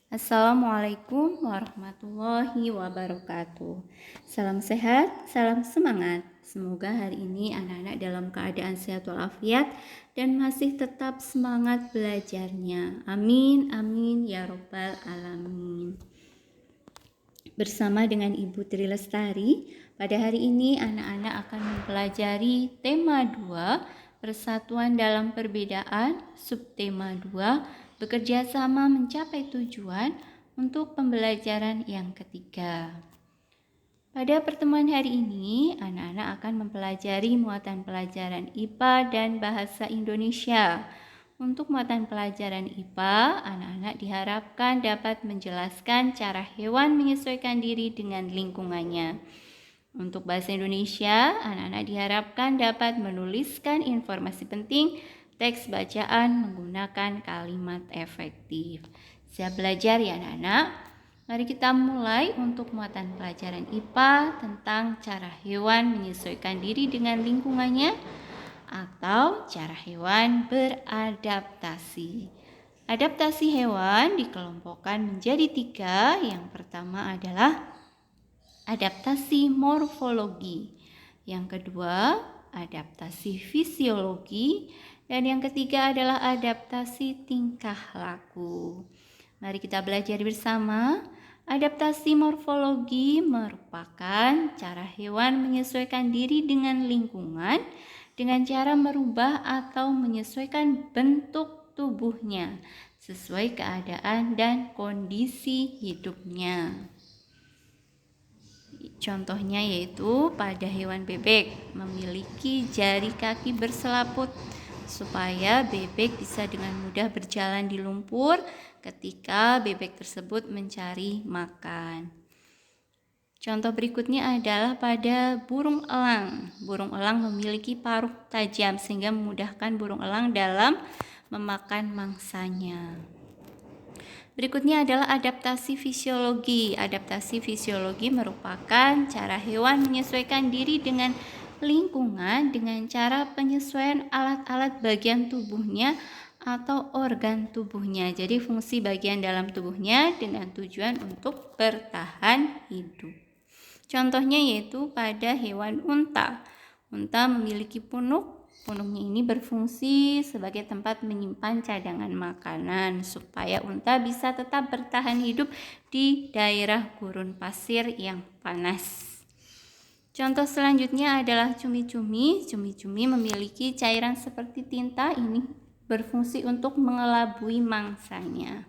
Assalamualaikum warahmatullahi wabarakatuh. Salam sehat, salam semangat. Semoga hari ini anak-anak dalam keadaan sehat walafiat dan masih tetap semangat belajarnya. Amin, amin, ya robbal alamin. Bersama dengan Ibu Tri Lestari, pada hari ini anak-anak akan mempelajari tema 2, Persatuan dalam Perbedaan, subtema 2, bekerja sama mencapai tujuan untuk pembelajaran yang ketiga. Pada pertemuan hari ini, anak-anak akan mempelajari muatan pelajaran IPA dan Bahasa Indonesia. Untuk muatan pelajaran IPA, anak-anak diharapkan dapat menjelaskan cara hewan menyesuaikan diri dengan lingkungannya. Untuk Bahasa Indonesia, anak-anak diharapkan dapat menuliskan informasi penting teks bacaan menggunakan kalimat efektif. Siap belajar ya anak-anak? Mari kita mulai untuk muatan pelajaran IPA tentang cara hewan menyesuaikan diri dengan lingkungannya atau cara hewan beradaptasi. Adaptasi hewan dikelompokkan menjadi 3. Yang pertama adalah adaptasi morfologi. Yang kedua, adaptasi fisiologi. Dan yang ketiga adalah adaptasi tingkah laku. Mari kita belajar bersama. Adaptasi morfologi merupakan cara hewan menyesuaikan diri dengan lingkungan dengan cara merubah atau menyesuaikan bentuk tubuhnya sesuai keadaan dan kondisi hidupnya. Contohnya yaitu pada hewan bebek memiliki jari kaki berselaput supaya bebek bisa dengan mudah berjalan di lumpur ketika bebek tersebut mencari makan. Contoh berikutnya adalah pada burung elang. Burung elang memiliki paruh tajam sehingga memudahkan burung elang dalam memakan mangsanya. Berikutnya adalah adaptasi fisiologi. Adaptasi fisiologi merupakan cara hewan menyesuaikan diri dengan lingkungan dengan cara penyesuaian alat-alat bagian tubuhnya atau organ tubuhnya. Jadi fungsi bagian dalam tubuhnya dengan tujuan untuk bertahan hidup. Contohnya yaitu pada hewan unta. Unta memiliki punuk. Punuknya ini berfungsi sebagai tempat menyimpan cadangan makanan supaya unta bisa tetap bertahan hidup di daerah gurun pasir yang panas. Contoh selanjutnya adalah cumi-cumi. Cumi-cumi memiliki cairan seperti tinta, ini berfungsi untuk mengelabui mangsanya.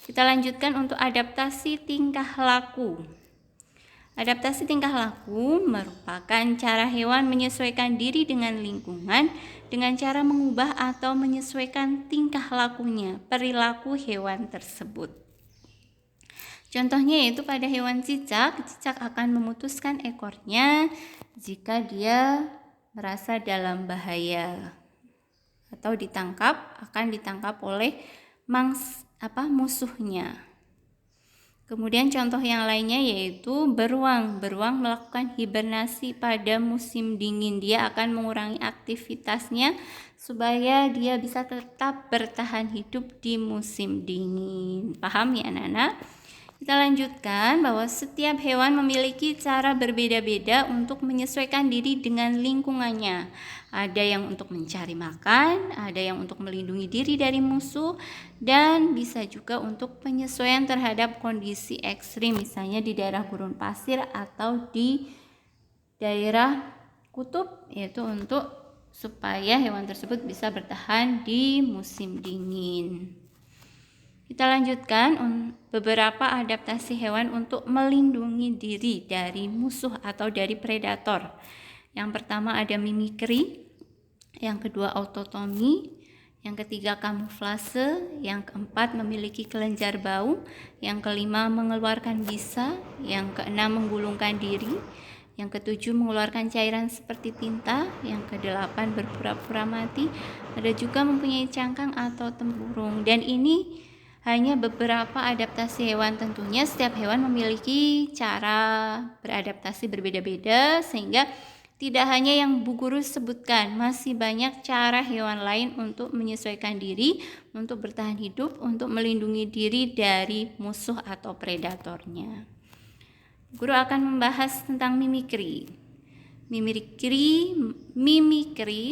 Kita lanjutkan untuk adaptasi tingkah laku. Adaptasi tingkah laku merupakan cara hewan menyesuaikan diri dengan lingkungan dengan cara mengubah atau menyesuaikan tingkah lakunya, perilaku hewan tersebut. Contohnya yaitu pada hewan cicak, cicak akan memutuskan ekornya jika dia merasa dalam bahaya atau akan ditangkap oleh musuhnya. Kemudian contoh yang lainnya yaitu beruang. Beruang melakukan hibernasi pada musim dingin. Dia akan mengurangi aktivitasnya supaya dia bisa tetap bertahan hidup di musim dingin. Paham ya anak-anak? Kita lanjutkan bahwa setiap hewan memiliki cara berbeda-beda untuk menyesuaikan diri dengan lingkungannya. Ada yang untuk mencari makan, ada yang untuk melindungi diri dari musuh, dan bisa juga untuk penyesuaian terhadap kondisi ekstrim, misalnya di daerah gurun pasir atau di daerah kutub, yaitu untuk supaya hewan tersebut bisa bertahan di musim dingin. Kita lanjutkan beberapa adaptasi hewan untuk melindungi diri dari musuh atau dari predator. Yang pertama ada mimikri, yang kedua autotomi, yang ketiga kamuflase, yang keempat memiliki kelenjar bau, yang kelima mengeluarkan bisa, yang keenam menggulungkan diri, yang ketujuh mengeluarkan cairan seperti tinta, yang kedelapan berpura-pura mati, ada juga mempunyai cangkang atau tempurung. Dan ini hanya beberapa adaptasi hewan. Tentunya setiap hewan memiliki cara beradaptasi berbeda-beda sehingga tidak hanya yang Bu Guru sebutkan, masih banyak cara hewan lain untuk menyesuaikan diri, untuk bertahan hidup, untuk melindungi diri dari musuh atau predatornya. Guru akan membahas tentang mimikri. Mimikri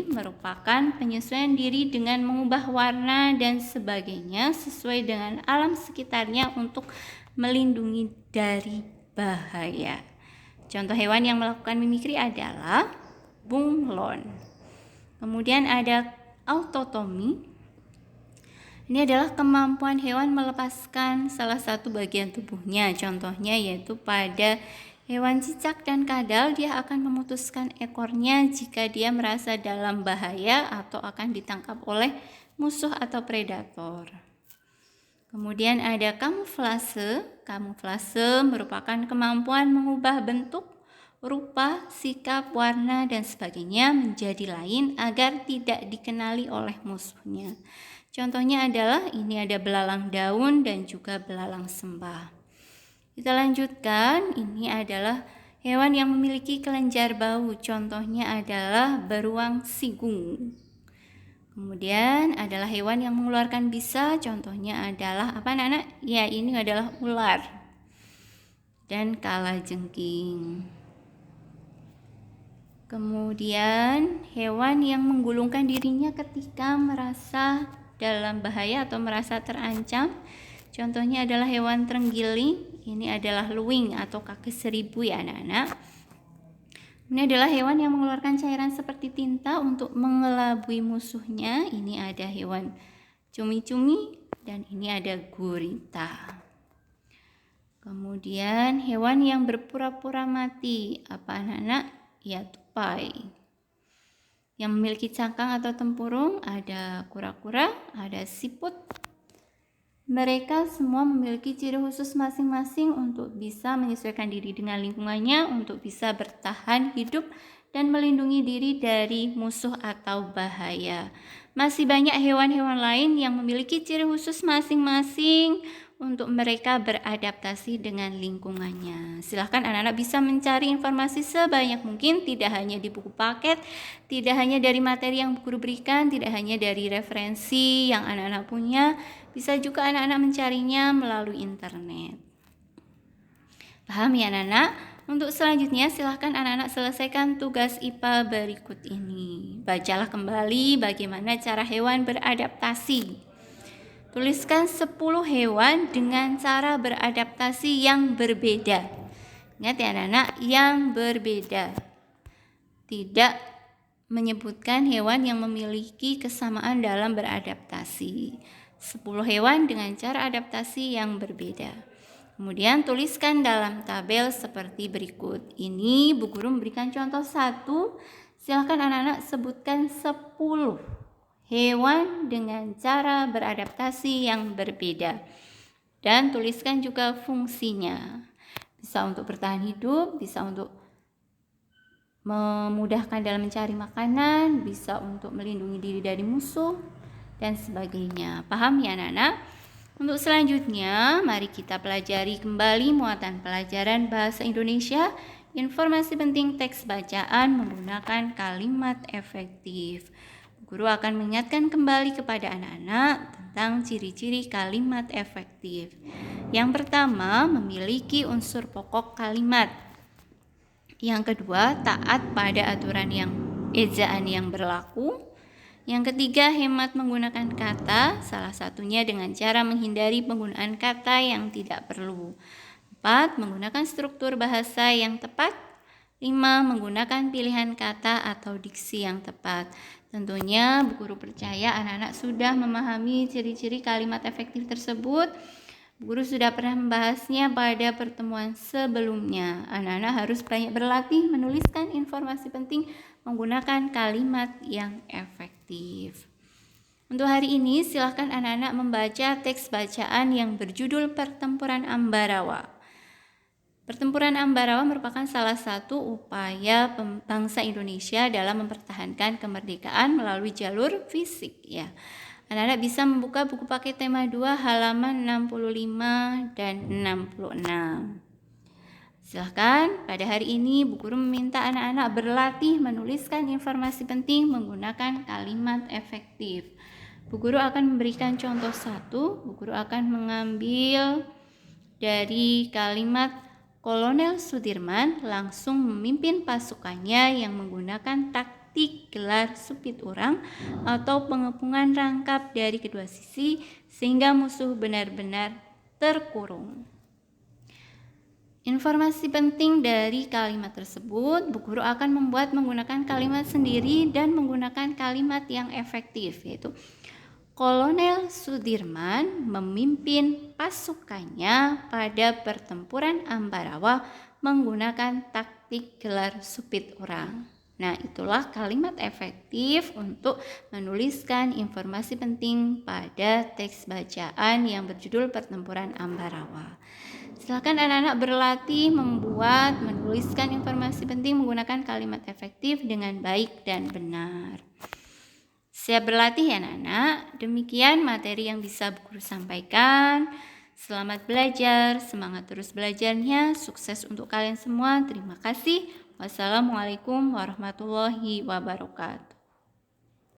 merupakan penyesuaian diri dengan mengubah warna dan sebagainya sesuai dengan alam sekitarnya untuk melindungi dari bahaya. Contoh hewan yang melakukan mimikri adalah bunglon. Kemudian ada autotomi. Ini adalah kemampuan hewan melepaskan salah satu bagian tubuhnya. Contohnya yaitu pada hewan cicak dan kadal, dia akan memutuskan ekornya jika dia merasa dalam bahaya atau akan ditangkap oleh musuh atau predator. Kemudian ada kamuflase. Kamuflase merupakan kemampuan mengubah bentuk, rupa, sikap, warna, dan sebagainya menjadi lain agar tidak dikenali oleh musuhnya. Contohnya adalah ini ada belalang daun dan juga belalang sembah. Kita lanjutkan, ini adalah hewan yang memiliki kelenjar bau. Contohnya adalah beruang sigung. Kemudian adalah hewan yang mengeluarkan bisa, contohnya adalah apa anak-anak? Ya, ini adalah ular dan kalajengking. Kemudian hewan yang menggulungkan dirinya ketika merasa dalam bahaya atau merasa terancam, contohnya adalah hewan terenggiling, ini adalah luwing atau kaki seribu ya anak-anak. Ini adalah hewan yang mengeluarkan cairan seperti tinta untuk mengelabui musuhnya. Ini ada hewan cumi-cumi dan ini ada gurita. Kemudian hewan yang berpura-pura mati. Apa anak-anak? Ya, tupai. Yang memiliki cangkang atau tempurung ada kura-kura, ada siput. Mereka semua memiliki ciri khusus masing-masing untuk bisa menyesuaikan diri dengan lingkungannya, untuk bisa bertahan hidup dan melindungi diri dari musuh atau bahaya. Masih banyak hewan-hewan lain yang memiliki ciri khusus masing-masing untuk mereka beradaptasi dengan lingkungannya. Silahkan anak-anak bisa mencari informasi sebanyak mungkin, tidak hanya di buku paket, tidak hanya dari materi yang guru berikan, tidak hanya dari referensi yang anak-anak punya, bisa juga anak-anak mencarinya melalui internet. Paham ya anak-anak? Untuk selanjutnya silahkan anak-anak selesaikan tugas IPA berikut ini. Bacalah kembali bagaimana cara hewan beradaptasi. Tuliskan 10 hewan dengan cara beradaptasi yang berbeda. Ingat ya anak-anak, yang berbeda. Tidak menyebutkan hewan yang memiliki kesamaan dalam beradaptasi. 10 hewan dengan cara adaptasi yang berbeda. Kemudian tuliskan dalam tabel seperti berikut. Ini Bu Guru memberikan contoh 1. Silakan anak-anak sebutkan 10 hewan dengan cara beradaptasi yang berbeda. Dan tuliskan juga fungsinya. Bisa untuk bertahan hidup, bisa untuk memudahkan dalam mencari makanan, bisa untuk melindungi diri dari musuh, dan sebagainya. Paham ya anak-anak? Untuk selanjutnya, mari kita pelajari kembali muatan pelajaran bahasa Indonesia, informasi penting teks bacaan menggunakan kalimat efektif. Guru akan mengingatkan kembali kepada anak-anak tentang ciri-ciri kalimat efektif. Yang pertama, memiliki unsur pokok kalimat. Yang kedua, taat pada aturan ejaan yang berlaku. Yang ketiga, hemat menggunakan kata, salah satunya dengan cara menghindari penggunaan kata yang tidak perlu. 4. Menggunakan struktur bahasa yang tepat. 5. Menggunakan pilihan kata atau diksi yang tepat. Tentunya Bu Guru percaya anak-anak sudah memahami ciri-ciri kalimat efektif tersebut. Bu Guru sudah pernah membahasnya pada pertemuan sebelumnya. Anak-anak harus banyak berlatih menuliskan informasi penting menggunakan kalimat yang efektif. Untuk hari ini silakan anak-anak membaca teks bacaan yang berjudul Pertempuran Ambarawa. Pertempuran Ambarawa merupakan salah satu upaya bangsa Indonesia dalam mempertahankan kemerdekaan melalui jalur fisik ya. Anak-anak bisa membuka buku paket tema 2 halaman 65 dan 66. Silahkan, pada hari ini Bu Guru meminta anak-anak berlatih menuliskan informasi penting menggunakan kalimat efektif. Bu Guru akan memberikan contoh satu. Bu Guru akan mengambil dari kalimat Kolonel Sudirman langsung memimpin pasukannya yang menggunakan taktik gelar supit urang atau pengepungan rangkap dari kedua sisi sehingga musuh benar-benar terkurung. Informasi penting dari kalimat tersebut, Bu Guru akan membuat menggunakan kalimat sendiri dan menggunakan kalimat yang efektif, yaitu Kolonel Sudirman memimpin pasukannya pada pertempuran Ambarawa menggunakan taktik gelar supit urang. Nah, itulah kalimat efektif untuk menuliskan informasi penting pada teks bacaan yang berjudul Pertempuran Ambarawa. Silakan anak-anak berlatih menuliskan informasi penting menggunakan kalimat efektif dengan baik dan benar. Siap berlatih ya anak-anak. Demikian materi yang bisa Bu Guru sampaikan. Selamat belajar, semangat terus belajarnya, sukses untuk kalian semua. Terima kasih. Wassalamualaikum warahmatullahi wabarakatuh.